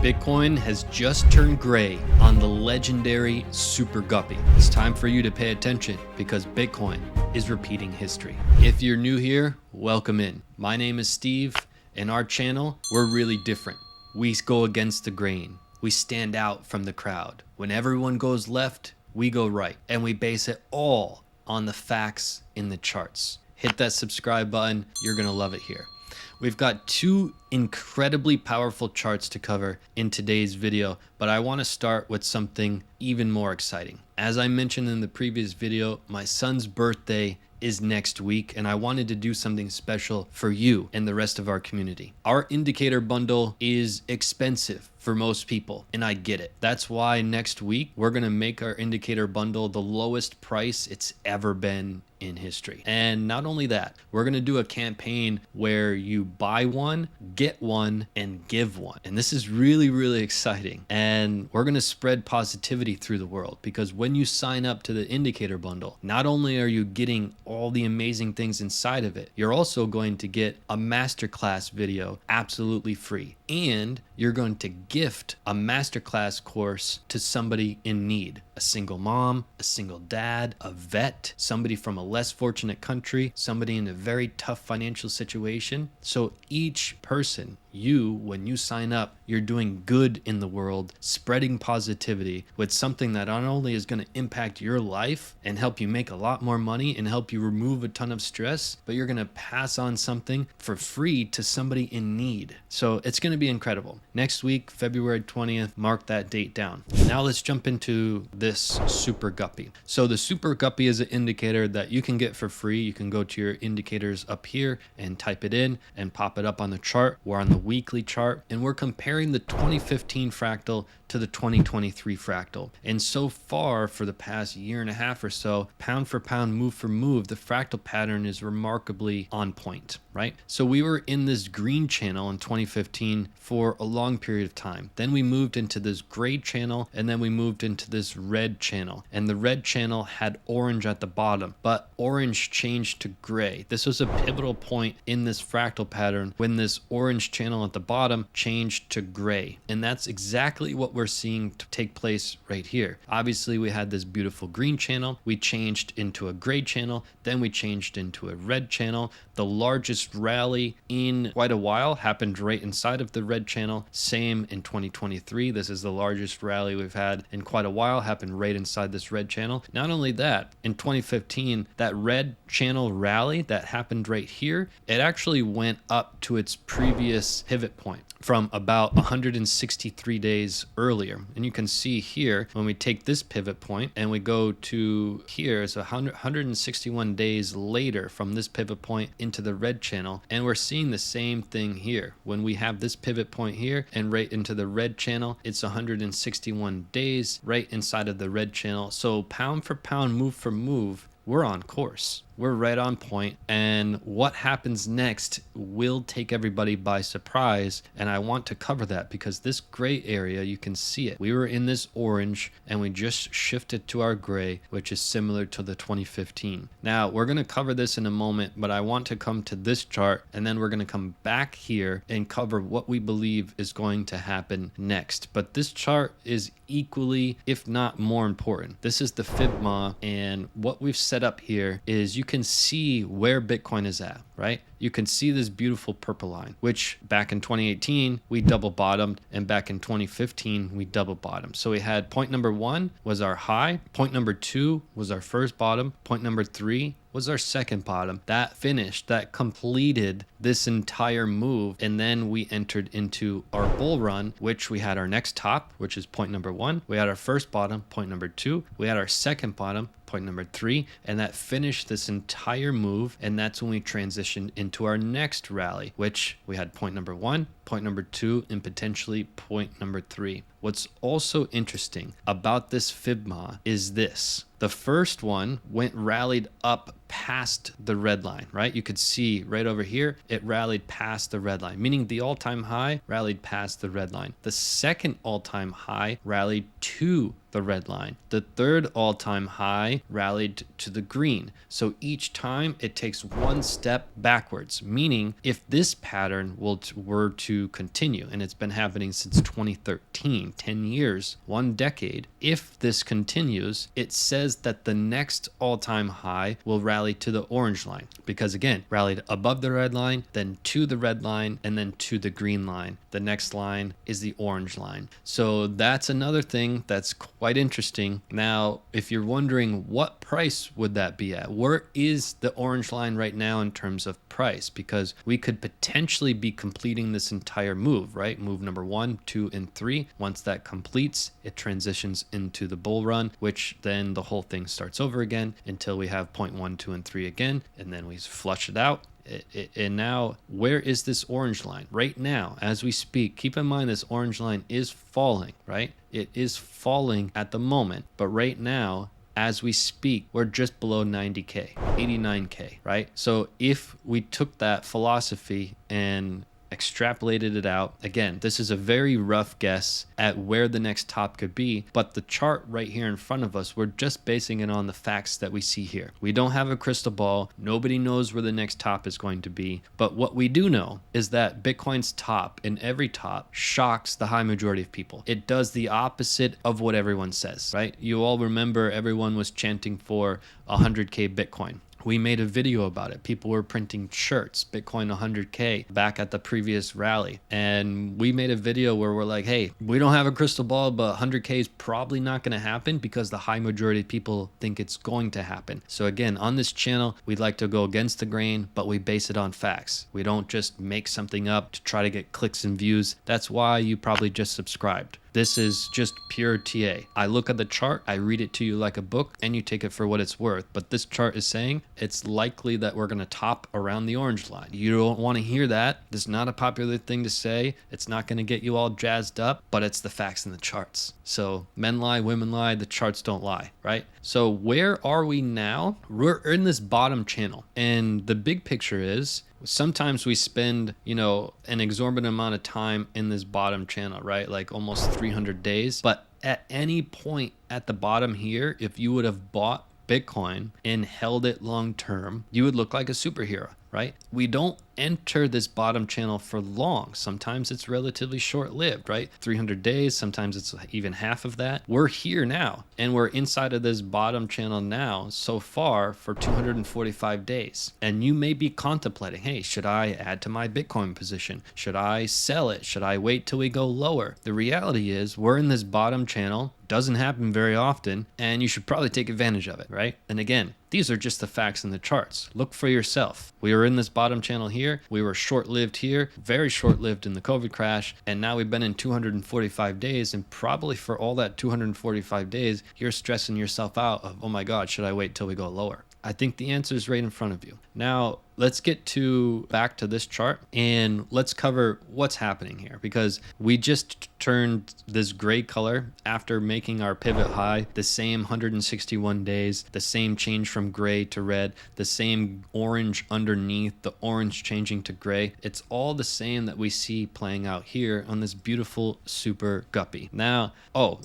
Bitcoin has just turned gray on the legendary Super Guppy. It's time for you to pay attention because Bitcoin is repeating history. If you're new here, welcome in. My name is Steve, and our channel, we're really different. We go against the grain. We stand out from the crowd. When everyone goes left, we go right, and we base it all on the facts in the charts. Hit that subscribe button. You're gonna love it here. We've got two incredibly powerful charts to cover in today's video, but I want to start with something even more exciting. As I mentioned in the previous video, my son's birthday is next week, and I wanted to do something special for you and the rest of our community. Our indicator bundle is expensive for most people, and I get it. That's why next week we're gonna make our indicator bundle the lowest price it's ever been in history. And not only that, we're gonna do a campaign where you buy one, get one, and give one. And this is really, really exciting. And we're gonna spread positivity through the world, because when you sign up to the indicator bundle, not only are you getting all the amazing things inside of it, you're also going to get a masterclass video absolutely free. And you're going to gift a masterclass course to somebody in need. A single mom, a single dad, a vet, somebody from a less fortunate country, somebody in a very tough financial situation. So each person, when you sign up, you're doing good in the world, spreading positivity with something that not only is going to impact your life and help you make a lot more money and help you remove a ton of stress, but you're going to pass on something for free to somebody in need. So it's going to be incredible. Next week, February 20th, mark that date down. Now let's jump into this Super Guppy. So the Super Guppy is an indicator that you can get for free. You can go to your indicators up here and type it in and pop it up on the chart. We're on the weekly chart, and we're comparing the 2015 fractal to the 2023 fractal. And so far, for the past year and a half or so, pound for pound, move for move, the fractal pattern is remarkably on point, right? So we were in this green channel in 2015 for a long period of time. Then we moved into this gray channel, and then we moved into this red channel. And the red channel had orange at the bottom, but orange changed to gray. This was a pivotal point in this fractal pattern when this orange channel at the bottom changed to gray. And that's exactly what we're seeing to take place right here. Obviously, we had this beautiful green channel. We changed into a gray channel. Then we changed into a red channel. The largest rally in quite a while happened right inside of the red channel. Same in 2023. This is the largest rally we've had in quite a while, happened right inside this red channel. Not only that, in 2015, that red channel rally that happened right here, it actually went up to its previous pivot point from about 163 days earlier. And you can see here, when we take this pivot point and we go to here, it's 161 days later from this pivot point into the red channel. And we're seeing the same thing here. When we have this pivot point here and right into the red channel, it's 161 days right inside of the red channel. So pound for pound, move for move, we're on course. We're right on point, and what happens next will take everybody by surprise, and I want to cover that because this gray area, you can see it. We were in this orange, and we just shifted to our gray, which is similar to the 2015. Now, we're going to cover this in a moment, but I want to come to this chart, and then we're going to come back here and cover what we believe is going to happen next. But this chart is equally, if not more important. This is the Fibma, and what we've set up here is you can see where Bitcoin is at, right? You can see this beautiful purple line, which back in 2018, we double bottomed, and back in 2015, we double bottomed. So we had point number 1 was our high, point number 2 was our first bottom, point number 3 was our second bottom. That finished, that completed this entire move, and then we entered into our bull run, which we had our next top, which is point number 1. We had our first bottom, point number 2. We had our second bottom, point number 3, and that finished this entire move, and that's when we transitioned into our next rally, which we had point number 1, point number 2, and potentially point number 3. What's also interesting about this Fibma is this. The first one rallied up past the red line, right? You could see right over here, it rallied past the red line, meaning the all-time high rallied past the red line. The second all-time high rallied to the red line. The third all-time high rallied to the green. So each time it takes one step backwards, meaning if this pattern were to continue, and it's been happening since 2013, 10 years, 1 decade, if this continues, it says that the next all-time high will rally to the orange line, because again, rallied above the red line, then to the red line, and then to the green line. The next line is the orange line. So that's another thing that's quite interesting. Now, if you're wondering what price would that be at, where is the orange line right now in terms of price? Because we could potentially be completing this entire move, right? Move number 1, 2, and 3. Once that completes, it transitions into the bull run, which then the whole thing starts over again until we have point 1, 2, and 3 again, and then we flush it out. And now, where is this orange line? Right now, as we speak, keep in mind this orange line is falling, right? It is falling at the moment, but right now, as we speak, we're just below 90K, 89K, right? So if we took that philosophy and extrapolated it out, again, this is a very rough guess at where the next top could be, but the chart right here in front of us, we're just basing it on the facts that we see here. We don't have a crystal ball. Nobody knows where the next top is going to be, but what we do know is that Bitcoin's top, in every top, shocks the high majority of people. It does the opposite of what everyone says, right? You all remember everyone was chanting for 100K Bitcoin. We made a video about it. People were printing shirts, Bitcoin 100K, back at the previous rally. And we made a video where we're like, hey, we don't have a crystal ball, but 100K is probably not going to happen because the high majority of people think it's going to happen. So again, on this channel, we'd like to go against the grain, but we base it on facts. We don't just make something up to try to get clicks and views. That's why you probably just subscribed. This is just pure TA. I look at the chart, I read it to you like a book, and you take it for what it's worth. But this chart is saying it's likely that we're going to top around the orange line. You don't want to hear that. This is not a popular thing to say. It's not going to get you all jazzed up, but it's the facts in the charts. So men lie, women lie, the charts don't lie, right? So where are we now? We're in this bottom channel. And the big picture is, sometimes we spend, an exorbitant amount of time in this bottom channel, right? Like almost 300 days. But at any point at the bottom here, if you would have bought Bitcoin and held it long term, you would look like a superhero, right? We don't enter this bottom channel for long. Sometimes it's relatively short-lived, right? 300 days, sometimes it's even half of that. We're here now, and we're inside of this bottom channel now so far for 245 days. And you may be contemplating, hey, should I add to my Bitcoin position? Should I sell it? Should I wait till we go lower? The reality is we're in this bottom channel. Doesn't happen very often, and you should probably take advantage of it, right? And again, these are just the facts in the charts. Look for yourself. We were in this bottom channel here. We were short-lived here, very short-lived in the COVID crash, and now we've been in 245 days, and probably for all that 245 days, you're stressing yourself out of, oh my God, should I wait till we go lower? I think the answer is right in front of you. Now, let's get back to this chart and let's cover what's happening here, because we just turned this gray color after making our pivot high, the same 161 days, the same change from gray to red, the same orange underneath, the orange changing to gray. It's all the same that we see playing out here on this beautiful super guppy. Now,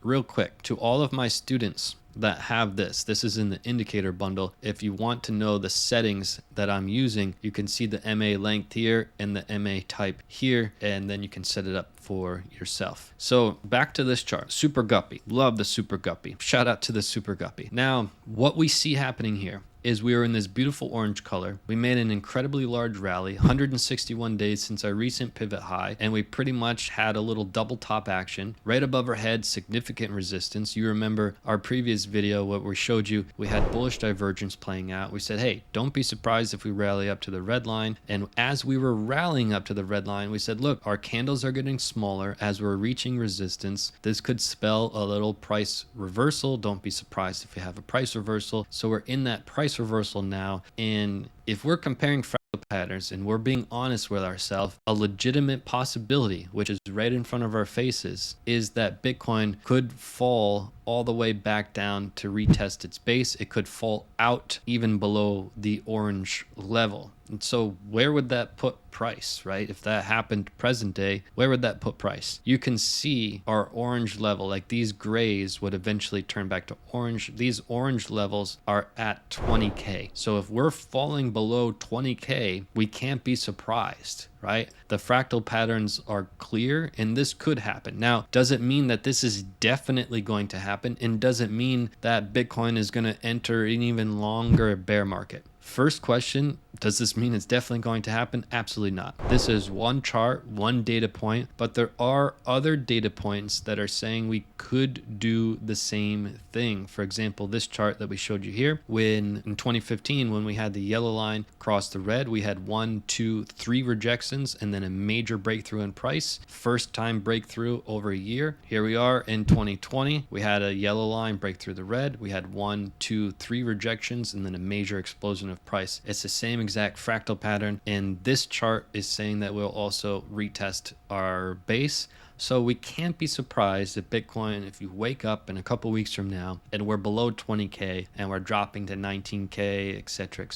real quick, to all of my students that have this is in the indicator bundle. If you want to know the settings that I'm using, you can see the MA length here and the MA type here, and then you can set it up for yourself. So back to this chart, super guppy. Love the super guppy. Shout out to the super guppy. Now, what we see happening here is we are in this beautiful orange color. We made an incredibly large rally, 161 days since our recent pivot high, and we pretty much had a little double top action. Right above our head, significant resistance. You remember our previous video where we showed you we had bullish divergence playing out. We said, hey, don't be surprised if we rally up to the red line. And as we were rallying up to the red line, we said, look, our candles are getting smaller as we're reaching resistance. This could spell a little price reversal. Don't be surprised if we have a price reversal. So we're in that price reversal now, and if we're comparing fractal patterns and we're being honest with ourselves, a legitimate possibility, which is right in front of our faces, is that Bitcoin could fall all the way back down to retest its base. It could fall out even below the orange level. And so where would that put price, right? If that happened present day, where would that put price? You can see our orange level, like these grays would eventually turn back to orange. These orange levels are at 20K. So if we're falling below 20K, we can't be surprised, right? The fractal patterns are clear and this could happen. Now, does it mean that this is definitely going to happen? And does it mean that Bitcoin is going to enter an even longer bear market? First question, does this mean it's definitely going to happen? Absolutely not. This is one chart, one data point, but there are other data points that are saying we could do the same thing. For example, this chart that we showed you here, when in 2015, when we had the yellow line cross the red, we had 1, 2, 3 rejections and then a major breakthrough in price. First time breakthrough over a year. Here we are in 2020. We had a yellow line break through the red. We had 1, 2, 3 rejections and then a major explosion of price. It's the same exact fractal pattern, and this chart is saying that we'll also retest our base. So we can't be surprised if Bitcoin, if you wake up in a couple weeks from now and we're below 20K and we're dropping to 19K, etc.,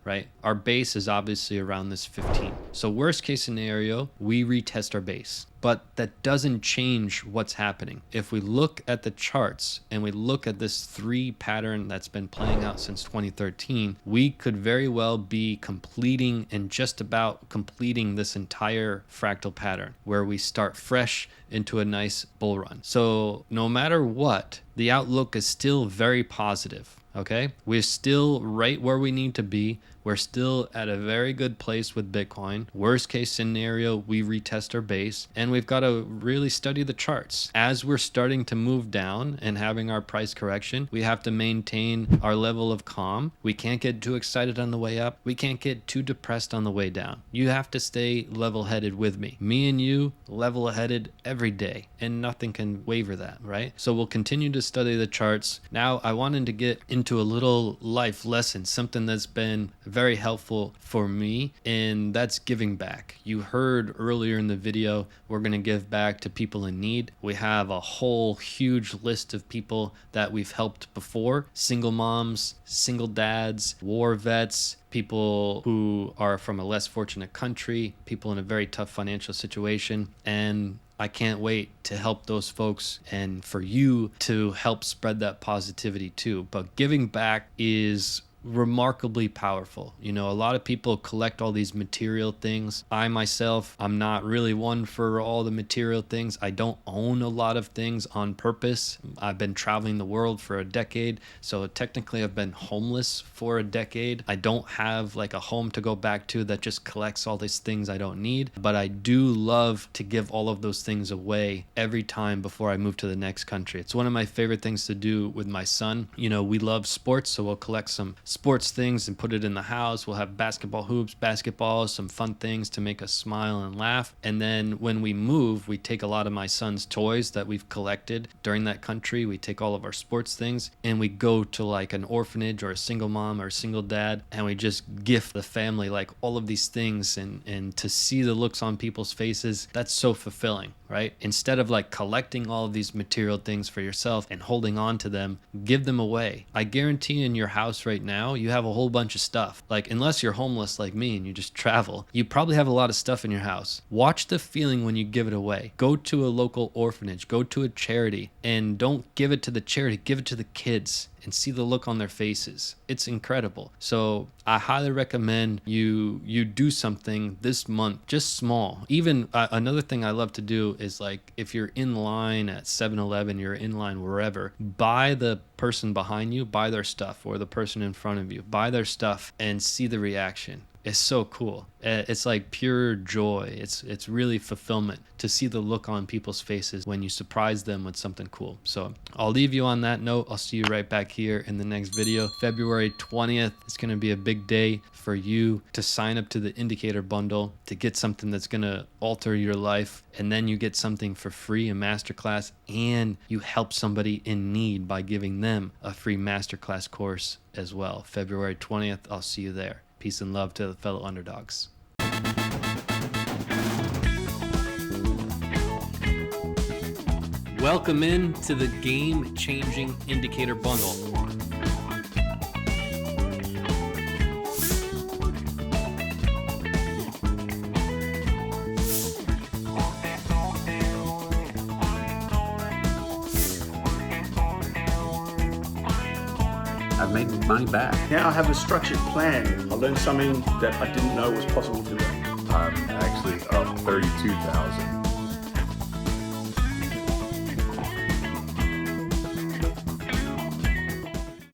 right? Our base is obviously around this 15. So worst case scenario, we retest our base. But that doesn't change what's happening. If we look at the charts and we look at this 3 pattern that's been playing out since 2013, we could very well be completing and just about completing this entire fractal pattern where we start fresh into a nice bull run. So no matter what, the outlook is still very positive. Okay, we're still right where we need to be. We're still at a very good place with Bitcoin. Worst case scenario, we retest our base, and we've got to really study the charts. As we're starting to move down and having our price correction, we have to maintain our level of calm. We can't get too excited on the way up. We can't get too depressed on the way down. You have to stay level-headed with me. Me and you, level-headed every day, and nothing can waver that, right? So we'll continue to study the charts. Now, I wanted to get into a little life lesson, something that's been very helpful for me, and that's giving back. You heard earlier in the video, we're going to give back to people in need. We have a whole huge list of people that we've helped before: single moms, single dads, war vets, people who are from a less fortunate country, people in a very tough financial situation. And I can't wait to help those folks and for you to help spread that positivity too. But giving back is remarkably powerful. You know, a lot of people collect all these material things. I myself, I'm not really one for all the material things. I don't own a lot of things on purpose. I've been traveling the world for a decade, so technically I've been homeless for a decade. I don't have like a home to go back to that just collects all these things I don't need, but I do love to give all of those things away every time before I move to the next country. It's one of my favorite things to do with my son. You know, we love sports, so we'll collect some sports things and put it in the house. We'll have basketball hoops, basketballs, some fun things to make us smile and laugh. And then when we move, we take a lot of my son's toys that we've collected during that country. We take all of our sports things and we go to like an orphanage or a single mom or a single dad, and we just gift the family like all of these things, and to see the looks on people's faces, that's so fulfilling, right? Instead of like collecting all of these material things for yourself and holding on to them, give them away. I guarantee in your house right now, you have a whole bunch of stuff. Like, unless you're homeless like me and you just travel, you probably have a lot of stuff in your house. Watch the feeling when you give it away. Go to a local orphanage, go to a charity, and don't give it to the charity, give it to the kids and see the look on their faces. It's incredible. So I highly recommend you do something this month, just small. Even another thing I love to do is like, if you're in line at 7-Eleven, you're in line wherever, buy the person behind you, buy their stuff, or the person in front of you, buy their stuff and see the reaction. It's so cool. It's like pure joy. It's really fulfillment to see the look on people's faces when you surprise them with something cool. So I'll leave you on that note. I'll see you right back here in the next video. February 20th is going to be a big day for you to sign up to the indicator bundle to get something that's going to alter your life. And then you get something for free, a masterclass, and you help somebody in need by giving them a free masterclass course as well. February 20th, I'll see you there. Peace and love to the fellow underdogs. Welcome in to the game-changing indicator bundle. I've made money back. Now I have a structured plan. I learned something that I didn't know was possible to do. I'm actually up 32,000.